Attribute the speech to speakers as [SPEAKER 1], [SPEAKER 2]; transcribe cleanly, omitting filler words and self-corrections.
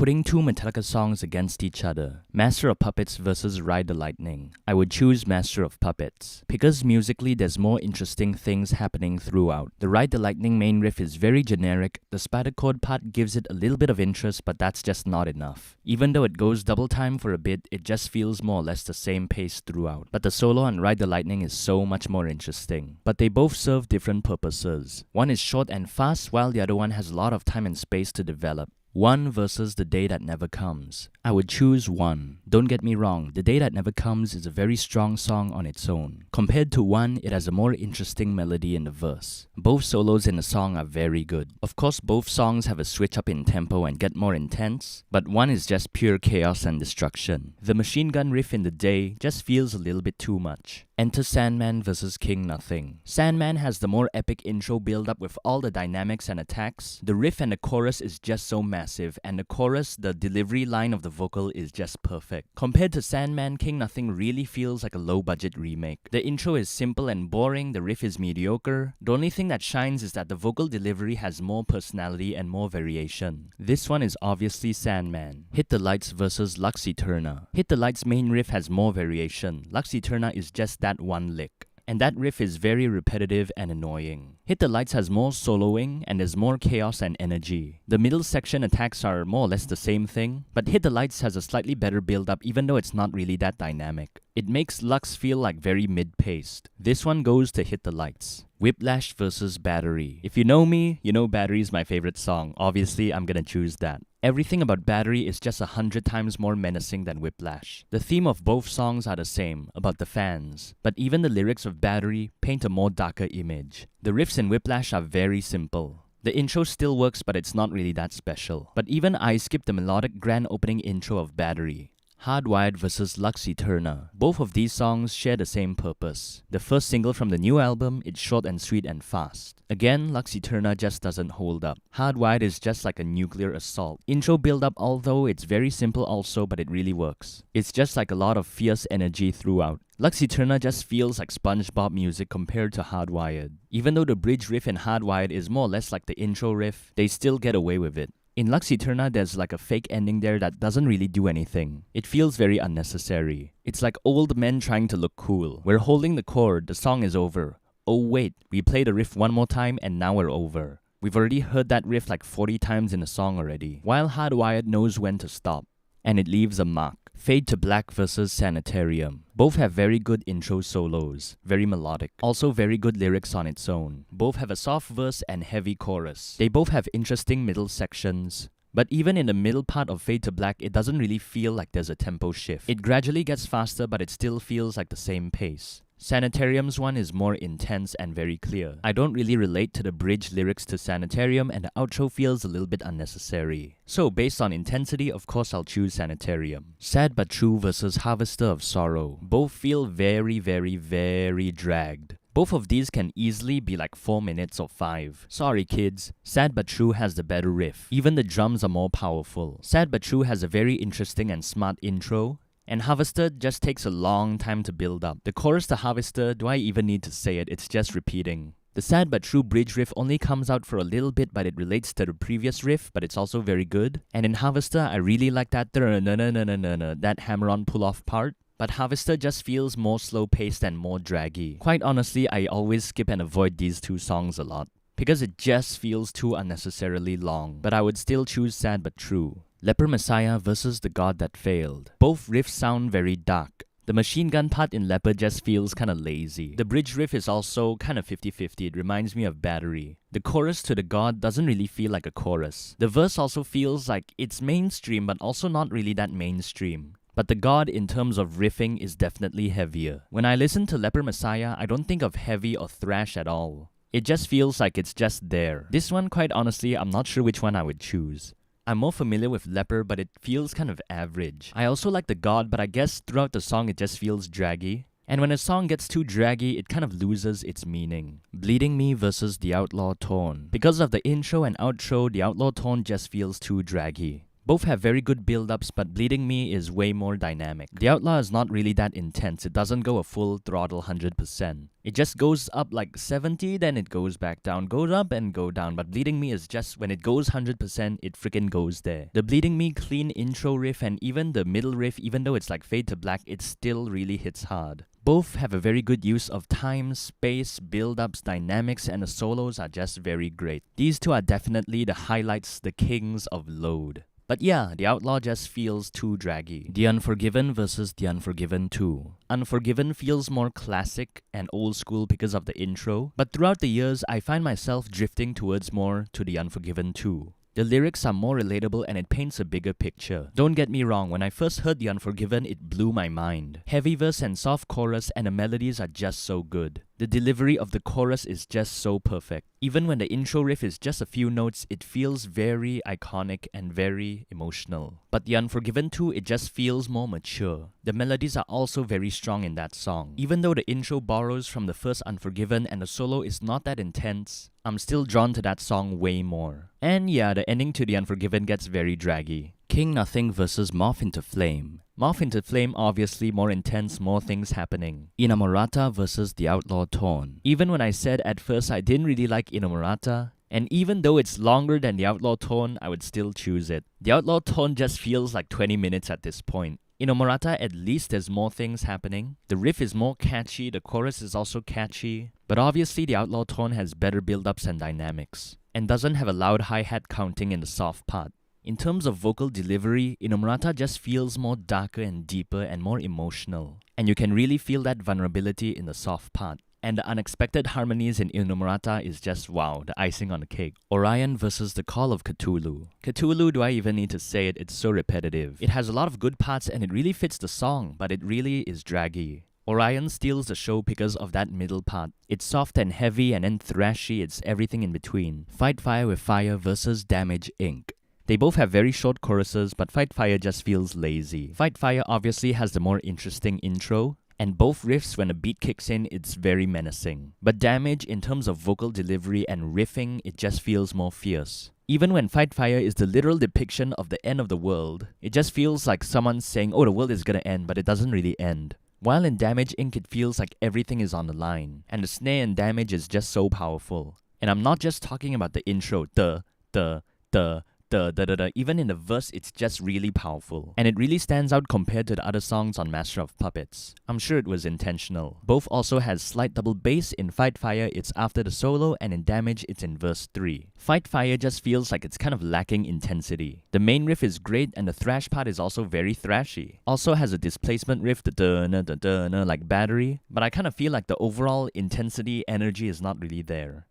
[SPEAKER 1] Putting two Metallica songs against each other, Master of Puppets versus Ride the Lightning, I would choose Master of Puppets. Because musically there's more interesting things happening throughout. The Ride the Lightning main riff is very generic, the spider chord part gives it a little bit of interest, but that's just not enough. Even though it goes double time for a bit, it just feels more or less the same pace throughout. But the solo on Ride the Lightning is so much more interesting. But they both serve different purposes. One is short and fast, while the other one has a lot of time and space to develop. One versus The Day That Never Comes. I would choose one. Don't get me wrong, The Day That Never Comes is a very strong song on its own. Compared to one, it has a more interesting melody in the verse. Both solos in the song are very good. Of course, both songs have a switch up in tempo and get more intense, but one is just pure chaos and destruction. The machine gun riff in The Day just feels a little bit too much. Enter Sandman vs King Nothing. Sandman has the more epic intro build-up with all the dynamics and attacks. The riff and the chorus is just so massive, and the chorus, the delivery line of the vocal is just perfect. Compared to Sandman, King Nothing really feels like a low-budget remake. The intro is simple and boring, the riff is mediocre. The only thing that shines is that the vocal delivery has more personality and more variation. This one is obviously Sandman. Hit the Lights vs Lux Eterna. Hit the Lights main riff has more variation. Lux Eterna is just that one lick. And that riff is very repetitive and annoying. Hit the Lights has more soloing and there's more chaos and energy. The middle section attacks are more or less the same thing, but Hit the Lights has a slightly better build-up even though it's not really that dynamic. It makes Lux feel like very mid-paced. This one goes to Hit the Lights. Whiplash vs Battery. If you know me, you know Battery is my favorite song. Obviously, I'm gonna choose that. Everything about Battery is just 100 times more menacing than Whiplash. The theme of both songs are the same, about the fans. But even the lyrics of Battery paint a more darker image. The riffs in Whiplash are very simple. The intro still works, but it's not really that special. But even I skip the melodic grand opening intro of Battery. Hardwired vs Lux Eterna. Both of these songs share the same purpose. The first single from the new album, it's short and sweet and fast. Again, Lux Eterna just doesn't hold up. Hardwired is just like a nuclear assault. Intro build up, although it's very simple also, but it really works. It's just like a lot of fierce energy throughout. Lux Eterna just feels like SpongeBob music compared to Hardwired. Even though the bridge riff in Hardwired is more or less like the intro riff, they still get away with it. In Lux Eterna, there's like a fake ending there that doesn't really do anything. It feels very unnecessary. It's like old men trying to look cool. We're holding the chord, the song is over. Oh wait, we play the riff one more time and now we're over. We've already heard that riff like 40 times in the song already. While Hardwired knows when to stop. And it leaves a mark. Fade to Black vs Sanitarium. Both have very good intro solos, very melodic. Also very good lyrics on its own. Both have a soft verse and heavy chorus. They both have interesting middle sections. But even in the middle part of Fade to Black, it doesn't really feel like there's a tempo shift. It gradually gets faster, but it still feels like the same pace. Sanitarium's one is more intense and very clear. I don't really relate to the bridge lyrics to Sanitarium, and the outro feels a little bit unnecessary. So based on intensity, of course I'll choose Sanitarium. Sad But True vs Harvester of Sorrow. Both feel very dragged. Both of these can easily be like 4 minutes or 5. Sorry kids, Sad But True has the better riff. Even the drums are more powerful. Sad But True has a very interesting and smart intro. And Harvester just takes a long time to build up. The chorus to Harvester, do I even need to say it? It's just repeating. The Sad But True bridge riff only comes out for a little bit, but it relates to the previous riff, but it's also very good. And in Harvester, I really like that that hammer-on pull-off part. But Harvester just feels more slow-paced and more draggy. Quite honestly, I always skip and avoid these two songs a lot, because it just feels too unnecessarily long. But I would still choose Sad But True. Leper Messiah vs The God That Failed. Both riffs sound very dark. The machine gun part in Leper just feels kinda lazy. The bridge riff is also kinda 50-50, it reminds me of Battery. The chorus to The God doesn't really feel like a chorus. The verse also feels like it's mainstream but also not really that mainstream. But The God in terms of riffing is definitely heavier. When I listen to Leper Messiah, I don't think of heavy or thrash at all. It just feels like it's just there. This one, quite honestly, I'm not sure which one I would choose. I'm more familiar with Leper, but it feels kind of average. I also like The God, but I guess throughout the song it just feels draggy. And when a song gets too draggy, it kind of loses its meaning. Bleeding Me vs The Outlaw tone. Because of the intro and outro, the Outlaw tone just feels too draggy. Both have very good build-ups, but Bleeding Me is way more dynamic. The Outlaw is not really that intense. It doesn't go a full throttle 100%. It just goes up like 70, then it goes back down, goes up and go down. But Bleeding Me is just, when it goes 100%, it freaking goes there. The Bleeding Me clean intro riff and even the middle riff, even though it's like fade to black, it still really hits hard. Both have a very good use of time, space, build-ups, dynamics, and the solos are just very great. These two are definitely the highlights, the kings of load. But yeah, The Outlaw just feels too draggy. The Unforgiven versus The Unforgiven 2. Unforgiven feels more classic and old school because of the intro, but throughout the years, I find myself drifting towards more to The Unforgiven 2. The lyrics are more relatable and it paints a bigger picture. Don't get me wrong, when I first heard The Unforgiven, it blew my mind. Heavy verse and soft chorus and the melodies are just so good. The delivery of the chorus is just so perfect. Even when the intro riff is just a few notes, it feels very iconic and very emotional. But The Unforgiven 2, it just feels more mature. The melodies are also very strong in that song. Even though the intro borrows from the first Unforgiven and the solo is not that intense, I'm still drawn to that song way more. And yeah, the ending to The Unforgiven gets very draggy. King Nothing versus Moth into Flame. Moth into Flame obviously more intense, more things happening. Inamorata versus The Outlaw Torn. Even when I said at first I didn't really like Inamorata, and even though it's longer than The Outlaw Torn, I would still choose it. The Outlaw Torn just feels like 20 minutes at this point. Inamorata, at least there's more things happening. The riff is more catchy, the chorus is also catchy. But obviously The Outlaw Torn has better build-ups and dynamics, and doesn't have a loud hi-hat counting in the soft part. In terms of vocal delivery, Inamorata just feels more darker and deeper and more emotional. And you can really feel that vulnerability in the soft part. And the unexpected harmonies in Inamorata is just wow, the icing on the cake. Orion versus The Call of Ktulu. Ktulu, do I even need to say it? It's so repetitive. It has a lot of good parts and it really fits the song, but it really is draggy. Orion steals the show because of that middle part. It's soft and heavy and then thrashy, it's everything in between. Fight Fire with Fire versus Damage Inc. They both have very short choruses, but Fight Fire just feels lazy. Fight Fire obviously has the more interesting intro, and both riffs, when the beat kicks in, it's very menacing. But Damage, in terms of vocal delivery and riffing, it just feels more fierce. Even when Fight Fire is the literal depiction of the end of the world, it just feels like someone saying, oh, the world is gonna end, but it doesn't really end. While in Damage Inc., it feels like everything is on the line, and the snare in Damage is just so powerful. And I'm not just talking about the intro, even in the verse, it's just really powerful. And it really stands out compared to the other songs on Master of Puppets. I'm sure it was intentional. Both also has slight double bass. In Fight Fire, it's after the solo, and in Damage, it's in verse 3. Fight Fire just feels like it's kind of lacking intensity. The main riff is great, and the thrash part is also very thrashy. Also has a displacement riff, the like battery, but I kind of feel like the overall intensity, energy is not really there.